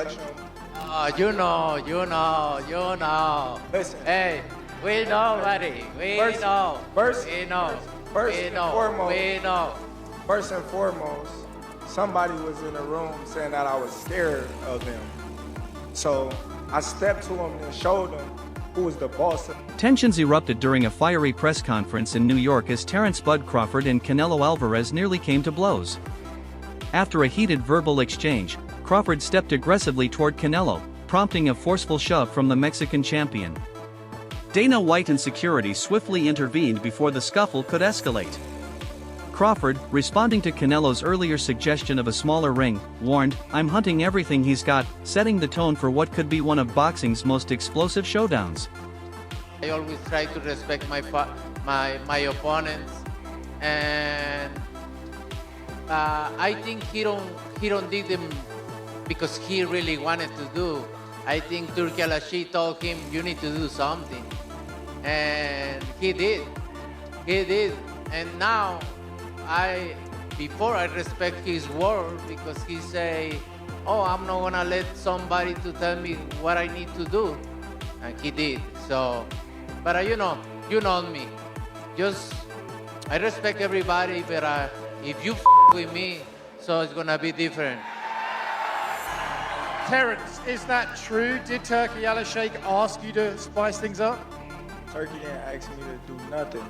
touch him. You know. Listen. Hey, we know, buddy. We know. First and foremost, somebody was in the room saying that I was scared of him. So I stepped to him and showed him who was the boss. Tensions erupted during a fiery press conference in New York as Terence "Bud" Crawford and Canelo Alvarez nearly came to blows. After a heated verbal exchange, Crawford stepped aggressively toward Canelo, prompting a forceful shove from the Mexican champion. Dana White and security swiftly intervened before the scuffle could escalate. Crawford, responding to Canelo's earlier suggestion of a smaller ring, warned, "I'm hunting everything he's got," setting the tone for what could be one of boxing's most explosive showdowns. I always try to respect my opponents, and I think he don't did them because he really wanted to do. I think Turki Al-Ashi told him, "You need to do something," and he did. And now before I respect his word because he say, "Oh, I'm not gonna let somebody to tell me what I need to do," and he did. So, but you know me. I respect everybody, but if you with me, so it's gonna be different. Terence, is that true? Did Turki Al-Ashi ask you to spice things up? Turkey didn't ask me to do nothing.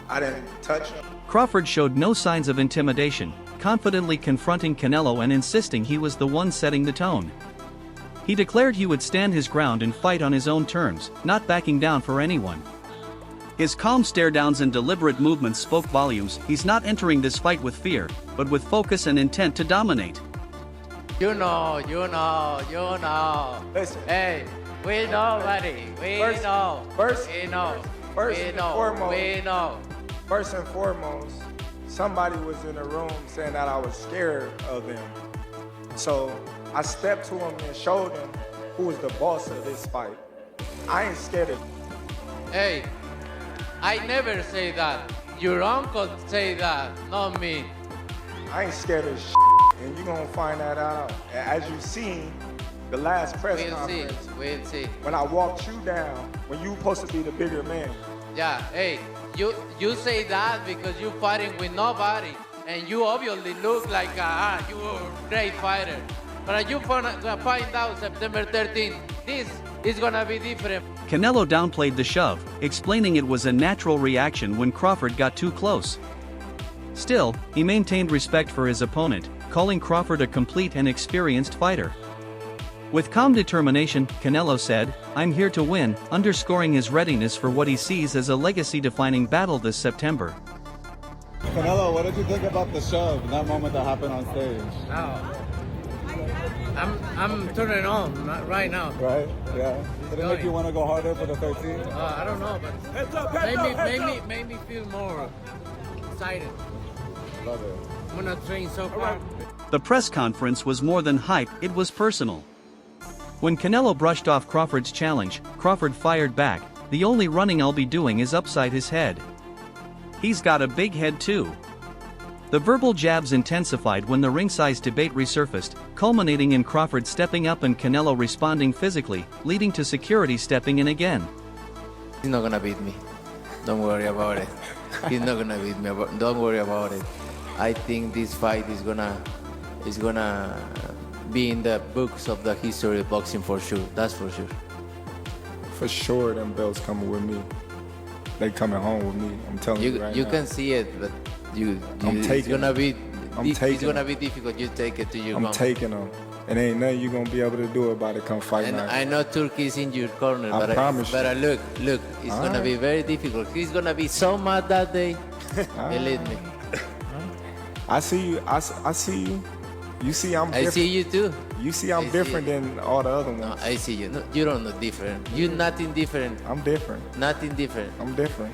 I didn't touch him. Crawford showed no signs of intimidation, confidently confronting Canelo and insisting he was the one setting the tone. He declared he would stand his ground and fight on his own terms, not backing down for anyone. His calm stare-downs and deliberate movements spoke volumes. He's not entering this fight with fear, but with focus and intent to dominate. You know. Listen. Hey, we know, buddy. We know. First and foremost, somebody was in the room saying that I was scared of him. So I stepped to him and showed him who was the boss of this fight. I ain't scared of him. Hey, I never say that. Your uncle say that, not me. I ain't scared of and you're gonna find that out. As you seen, the last press conference, we'll see. when I walked you down, when you supposed to be the bigger man. Yeah, hey, you say that because you fighting with nobody, and you obviously look like you're a great fighter. But you find out September 13th, this is gonna be different. Canelo downplayed the shove, explaining it was a natural reaction when Crawford got too close. Still, he maintained respect for his opponent, calling Crawford a complete and experienced fighter. With calm determination, Canelo said, "I'm here to win," underscoring his readiness for what he sees as a legacy-defining battle this September. Canelo, what did you think about the shove, that moment that happened on stage? I'm turning on right now. Right? Yeah. Did it make you want to go harder for the 13? I don't know, but made me feel more excited. Love it. I'm gonna train so hard. The press conference was more than hype, it was personal. When Canelo brushed off Crawford's challenge, Crawford fired back, "The only running I'll be doing is upside his head. He's got a big head too." The verbal jabs intensified when the ring-size debate resurfaced, culminating in Crawford stepping up and Canelo responding physically, leading to security stepping in again. He's not gonna beat me. Don't worry about it. He's not gonna beat me. Don't worry about it. I think this fight is gonna be in the books of the history of boxing for sure. That's for sure. For sure, them belts coming with me. They coming home with me. I'm telling you right now. You can see it, but it's gonna be difficult. You take it to your I'm taking them. And ain't nothing you gonna be able to do about it come fight night. I know Turkey is in your corner, I promise you. But look, it's gonna be very difficult. He's gonna be so mad that day. Believe me. I see you. I see you. You see I'm different. I see you too. You see I'm different than all the other ones. No, I see you. No, you don't look different. You're nothing different. I'm different. Nothing different. I'm different.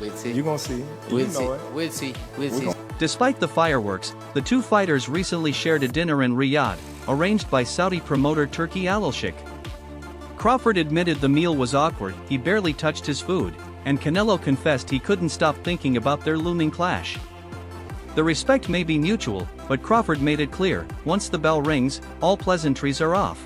We'll see. You gonna see. We'll see. We'll see. We'll see. Despite the fireworks, the two fighters recently shared a dinner in Riyadh, arranged by Saudi promoter Turki Al-Ashi. Crawford admitted the meal was awkward, he barely touched his food, and Canelo confessed he couldn't stop thinking about their looming clash. The respect may be mutual, but Crawford made it clear, once the bell rings, all pleasantries are off.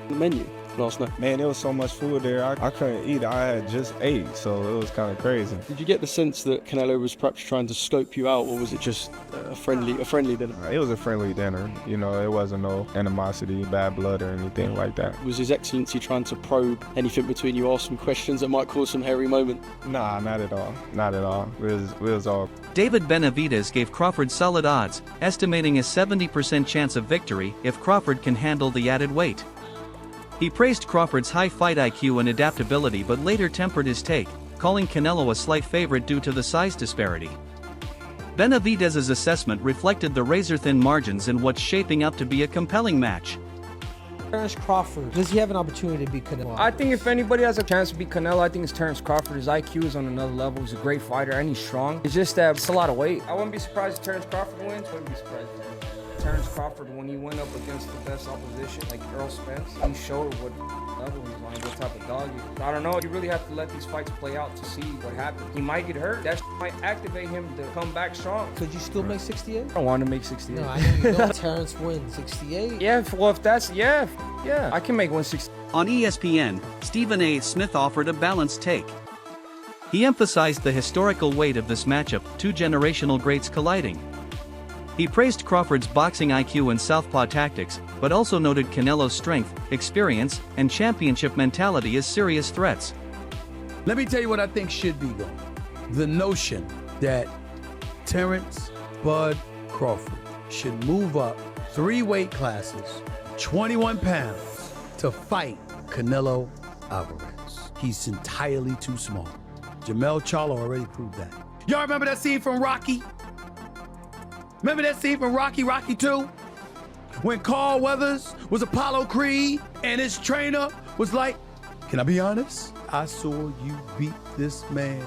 the menu last night? Man, there was so much food there, I couldn't eat. I had just ate, so it was kind of crazy. Did you get the sense that Canelo was perhaps trying to scope you out, or was it just a friendly dinner? It was a friendly dinner. You know, it wasn't no animosity, bad blood, or anything like that. Was His Excellency trying to probe anything between you, ask some questions that might cause some hairy moment? Nah, not at all. Not at all. We was all. David Benavidez gave Crawford solid odds, estimating a 70% chance of victory if Crawford can handle the added weight. He praised Crawford's high fight IQ and adaptability but later tempered his take, calling Canelo a slight favorite due to the size disparity. Benavidez's assessment reflected the razor-thin margins in what's shaping up to be a compelling match. Terence Crawford, does he have an opportunity to beat Canelo? I think if anybody has a chance to beat Canelo, I think it's Terence Crawford. His IQ is on another level. He's a great fighter and he's strong. It's just that it's a lot of weight. I wouldn't be surprised if Terence Crawford wins. Wouldn't be surprised. Terence Crawford, when he went up against the best opposition, like Earl Spence, he showed what level he's on, what type of dog he is. I don't know. You really have to let these fights play out to see what happens. He might get hurt. That might activate him to come back strong. Could you still make 68? I don't want to make 68. No, I know you don't. Terence wins 68. Yeah, well, if that's, yeah, I can make 160. On ESPN, Stephen A. Smith offered a balanced take. He emphasized the historical weight of this matchup, two generational greats colliding. He praised Crawford's boxing IQ and southpaw tactics, but also noted Canelo's strength, experience, and championship mentality as serious threats. Let me tell you what I think should be going. The notion that Terence Bud Crawford should move up 3 weight classes, 21 pounds, to fight Canelo Alvarez. He's entirely too small. Jamel Charlo already proved that. Y'all remember that scene from Rocky? Remember that scene from Rocky 2? When Carl Weathers was Apollo Creed and his trainer was like, can I be honest? I saw you beat this man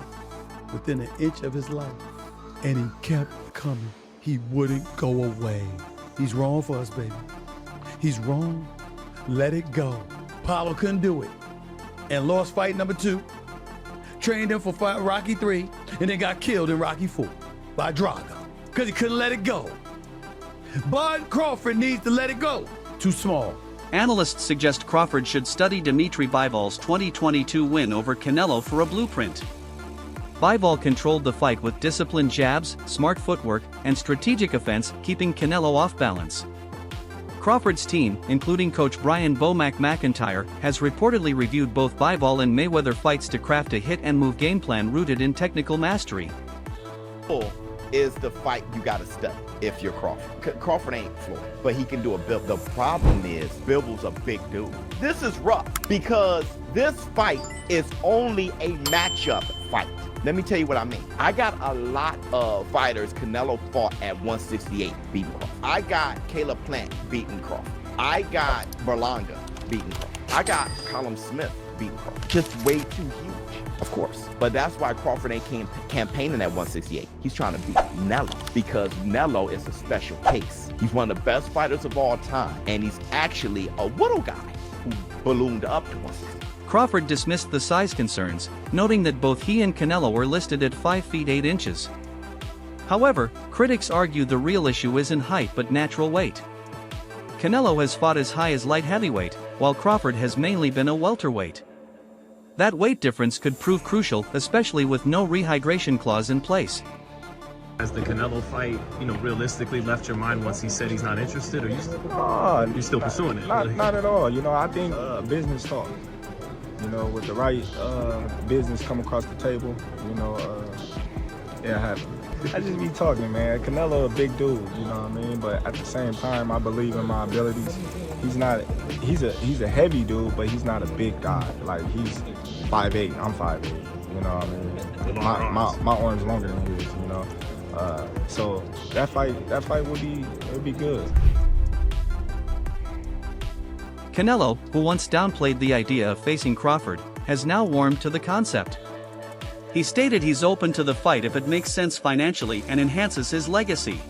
within an inch of his life. And he kept coming. He wouldn't go away. He's wrong for us, baby. He's wrong. Let it go. Apollo couldn't do it. And lost fight number 2. Trained him for fight Rocky 3 and then got killed in Rocky 4 by Drago. Because he couldn't let it go. Bud Crawford needs to let it go. Too small. Analysts suggest Crawford should study Dimitri Bivol's 2022 win over Canelo for a blueprint. Bivol controlled the fight with disciplined jabs, smart footwork, and strategic offense, keeping Canelo off balance. Crawford's team, including coach Brian Bomac McIntyre, has reportedly reviewed both Bivol and Mayweather fights to craft a hit-and-move game plan rooted in technical mastery. Is the fight you got to study if you're Crawford. Crawford ain't Floyd, but he can do a Bivol. The problem is Bivol's a big dude. This is rough because this fight is only a matchup fight. Let me tell you what I mean. I got a lot of fighters Canelo fought at 168 beating Crawford. I got Caleb Plant beating Crawford. I got Berlanga beating Crawford. I got Callum Smith beating Crawford. Just way too huge. Of course. But that's why Crawford ain't campaigning at 168. He's trying to beat Canelo because Canelo is a special case. He's one of the best fighters of all time, and he's actually a little guy who ballooned up to 160. Crawford dismissed the size concerns, noting that both he and Canelo were listed at 5 feet 8 inches. However, critics argue the real issue isn't height but natural weight. Canelo has fought as high as light heavyweight, while Crawford has mainly been a welterweight. That weight difference could prove crucial, especially with no rehydration clause in place. Has the Canelo fight, realistically left your mind once he said he's not interested, or you're still pursuing it? Not at all. I think business talk. With the right business come across the table, it'll happen. I just be talking, man. Canelo a big dude, you know what I mean? But at the same time, I believe in my abilities. He's a heavy dude, but he's not a big guy. Like, he's 5'8", I'm 5'8", you know what I mean? My arm's longer than his, so that fight would be good. Canelo, who once downplayed the idea of facing Crawford, has now warmed to the concept. He stated he's open to the fight if it makes sense financially and enhances his legacy.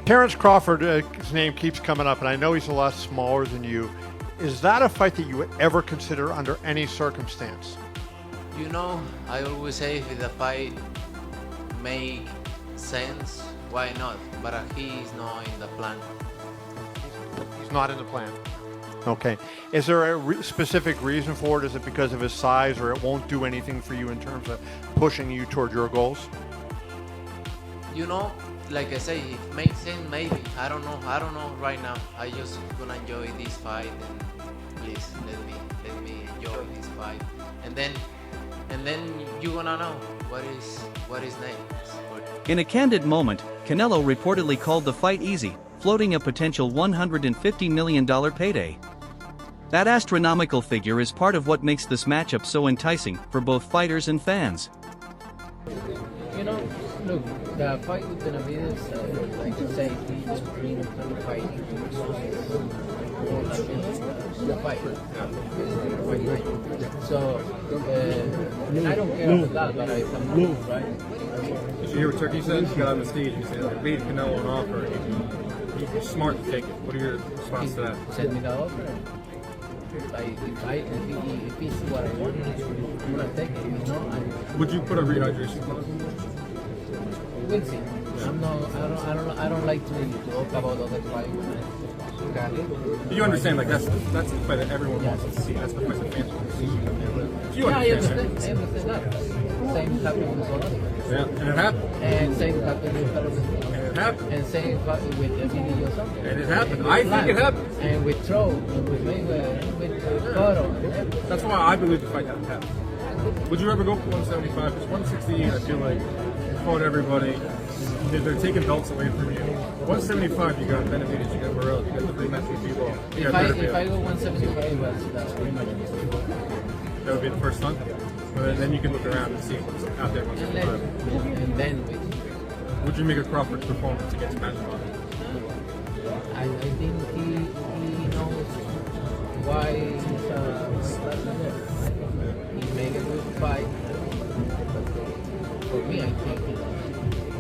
Terence Crawford, his name keeps coming up, and I know he's a lot smaller than you. Is that a fight that you would ever consider under any circumstance? I always say if the fight make sense, why not? But he's not in the plan. He's not in the plan. Okay. Is there a specific reason for it? Is it because of his size, or it won't do anything for you in terms of pushing you toward your goals? You know, like I say, it makes sense maybe. I don't know right now. I just gonna enjoy this fight, and please let me enjoy this fight. And then you gonna know what is next. In a candid moment, Canelo reportedly called the fight easy, floating a potential $150 million payday. That astronomical figure is part of what makes this matchup so enticing for both fighters and fans. You know, look, the fight with Benavides, like you say, he's been fighting the fight. So, I don't care about that, but if I'm moved, right? Did you hear what Turkey said? He got on the stage and said, I made Canelo an offer. He's smart to take it. What are your response to that? Send me the offer. If it's what I want, I'm gonna take it. You know, would you put a rehydration clause? We'll see. I don't like to talk about other fights. You understand, like that's the fight that everyone wants to see. That's the fight that fans want to see. You I understand understand that. Same happened with Solana. Yeah, and it happened. And same happened with Carlos. And it happened. And same happened with Emilio or something. And it happened. I think it happened. And with Troll, and with Mayweather, with Cotto. That's why I believe the fight didn't happen. Would you ever go for 175? Because 168, I feel like you fought everybody. They're taking belts away from you. 175, you got Benavides, you got Morel, you got the big match with Bivol. If I go 175, that's pretty much it. That would be the first time. But then you can look around and see what's out there. And then would you make a Crawford performance against Bivol? I think he knows why he made a good fight. For me, I think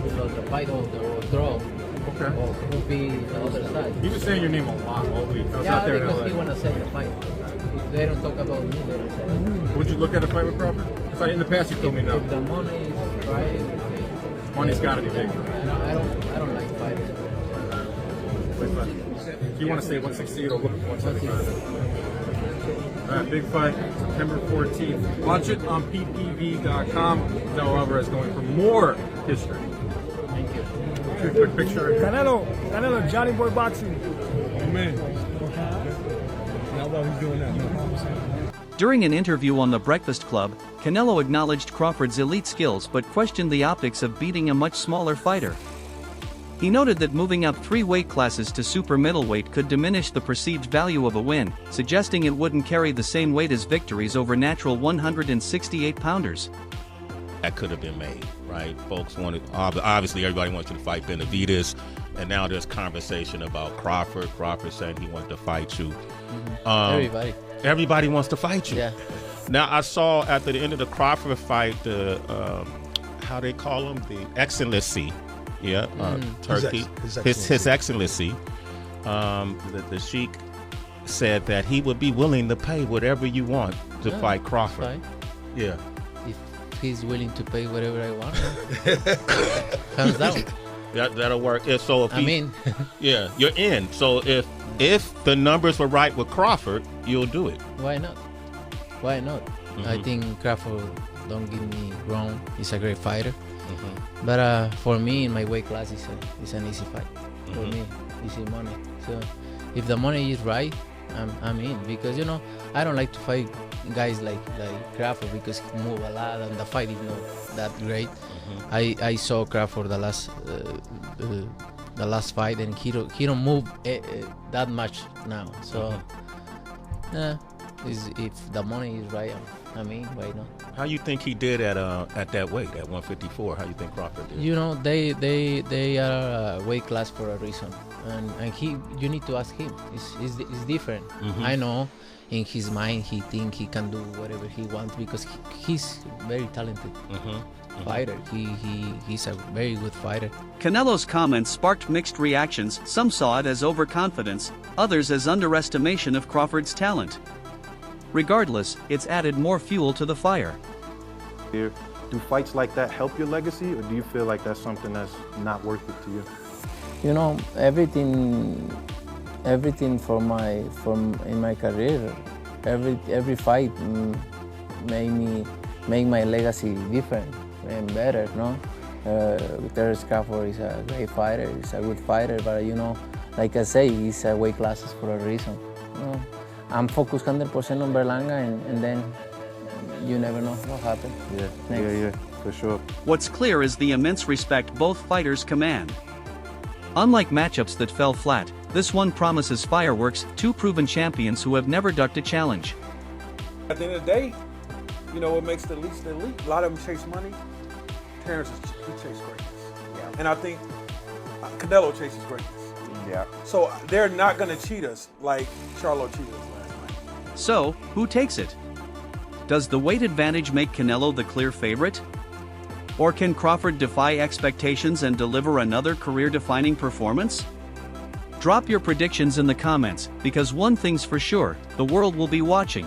because the fight or draw would be the other side. He was saying your name a lot all week. I was out there because in LA. he want to set the fight. If they don't talk about me, they don't say it. Would you look at a fight with Crawford? Because in the past you told me no. If the money is right, money's got to be big. I don't like fighting. If you want to stay 168 or look at 175. All right, big fight, September 14th. Watch it on ppv.com. Canelo Alvarez going for more history. Thank you. Quick picture. Canelo, Johnny Boy Boxing. Amen. Now while he's doing that, During an interview on The Breakfast Club, Canelo acknowledged Crawford's elite skills but questioned the optics of beating a much smaller fighter. He noted that moving up 3 weight classes to super middleweight could diminish the perceived value of a win, suggesting it wouldn't carry the same weight as victories over natural 168-pounders. That could have been made, right? Folks wanted, obviously everybody wants you to fight Benavides, and now there's conversation about Crawford. Crawford saying he wanted to fight you. Everybody wants to fight you. Yeah. Now I saw at the end of the Crawford fight, the how they call him, the Excellency. Yeah, Turkey, his Excellency, the Sheikh said that he would be willing to pay whatever you want to fight Crawford. Fine. Yeah. If he's willing to pay whatever I want, hands down. That'll work. So if yeah, you're in. So if the numbers were right with Crawford, you'll do it. Why not? Why not? I think Crawford, don't get me wrong, he's a great fighter. But for me, in my weight class, it's an easy fight. For me, easy money. So if the money is right, I'm in. Because, you know, I don't like to fight guys like Crawford because he move a lot and the fight is not that great. I saw Crawford the last fight and he don't move that much now. So if the money is right, I mean, why not? How you think he did at that weight, at 154? How you think Crawford did? You know, they are a weight class for a reason, and you need to ask him. It's different. I know, in his mind, he think he can do whatever he wants because he's very talented fighter. He's a very good fighter. Canelo's comments sparked mixed reactions. Some saw it as overconfidence, others as underestimation of Crawford's talent. Regardless, it's added more fuel to the fire. Do fights like that help your legacy, or do you feel like that's something that's not worth it to you? You know, everything everything in my career. Every fight make my legacy different and better, no? Terence Crawford is a great fighter, he's a good fighter, but you know, like I say, he's weight classes for a reason. You know? I'm focused 100% on Berlanga, and then you never know what happens. Yeah, for sure. What's clear is the immense respect both fighters command. Unlike matchups that fell flat, this one promises fireworks, two proven champions who have never ducked a challenge. At the end of the day, you know what makes the elite the elite? A lot of them chase money. Terence, he chases greatness. Yeah. And I think Canelo chases greatness. Yeah. So they're not going to cheat us like Charlo cheated us last night. So, who takes it? Does the weight advantage make Canelo the clear favorite? Or can Crawford defy expectations and deliver another career-defining performance? Drop your predictions in the comments, because one thing's for sure, the world will be watching.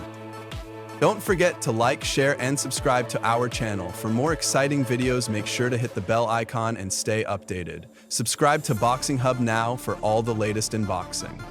Don't forget to like, share, and subscribe to our channel. For more exciting videos, make sure to hit the bell icon and stay updated. Subscribe to Boxing Hub now for all the latest in boxing.